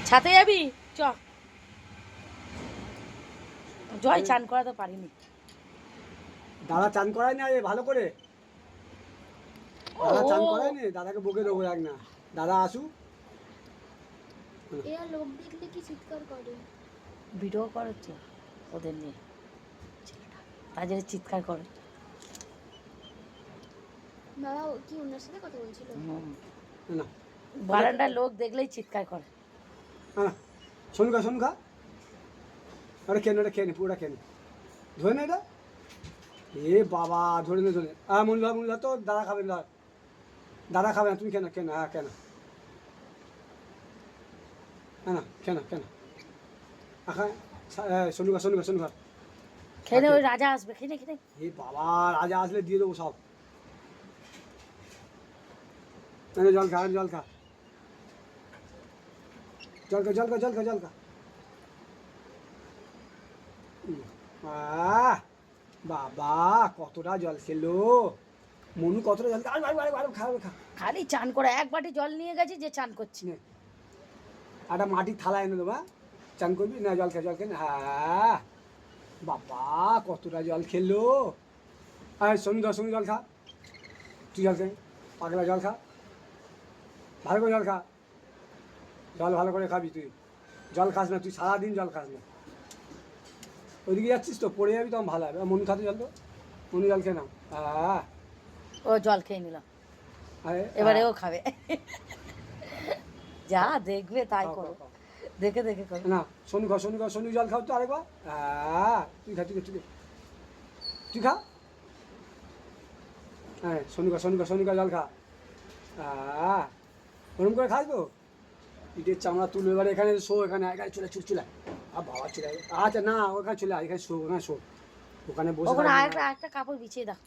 ছাতে যাবি? চ। জয় চান করাতে পারিনি। দাদা চান করায় না ভালো করে। দাদা চান করায় নি, দাদাকে বকে দেবো এক না। দাদা আসুক। এরা লোক দেখলে কি চিৎকার করে? ভিডিও করে তো ওদের নিয়ে, তাই জন্য চিৎকার করে। বাবা কি ওনার সাথে কথা বলছিল? না বারান্দার লোক দেখলেই চিৎকার করে। হ্যাঁ শোনগা শোনগা, ওটা কেন, ওটা খেয়ে নে, পুরোটা খেয়ে নে। ধরে নে এটা। এ বাবা ধরে নে ধরে। হ্যাঁ মনুধর তো দাদা খাবেন, দাদা খাবে না, তুমি কেন কেন, হ্যাঁ কেন, হ্যাঁ না কেন কেন, আখা শোনগা শোনগা শোনগা। খেলে ওই রাজা আসবে, খেলে খেলে। এ বাবা রাজা আসলে দিয়ে দেবো সব। জল খা, জল খা, জল খা, জল খা, জল খা, জল খা। বাবা কতটা জল খেলো মনু, কতটা জল খাবে। খা খালি চান করে এক বাটি জল নিয়ে গেছে যে চান করছি। নে একটা মাটির থালা এনে দেবো, চান করবি না, জল খা, জল খেয়ে। হ্যাঁ বাবা কতটা জল খেলো। হ্যাঁ সুন্দর সুন্দর জল খা, তুই জল খেয়ে পাগলা, জল খা ভালো করে, জল খা, জল ভালো করে খাবি। তুই জল খাস না, তুই সারাদিন জল খাস না। ওইদিকে যাচ্ছিস তো পড়ে যাবি, তখন ভালো হবে। মনু খাতে জল তো, মনু জল খেয়ে নাও। হ্যাঁ ও জল খেয়ে নিল, আরে এবারে ও খাবে। যা দেখবে তাই করো, দেখে দেখে করো। না সোনু খা, সোনু খা, সোনু জল খাও তো আরেকবার। হ্যাঁ তুই খা, তুই খা, তুই খা, তুই খা। হ্যাঁ সোনু খা, সোনু খা, সোনু খা, জল খা। হ্যাঁ ওরম করে খাস তো। ইটের চামড়া তুলে এবারে এখানে শো, এখানে এখানে চলে চলে আর বাবা চলে। আচ্ছা না ওখানে চলে, এখানে শো, ওখানে শো, ওখানে বসে ওখানে থাকবি না। আরেকটা কাপড় বিছিয়ে দাও।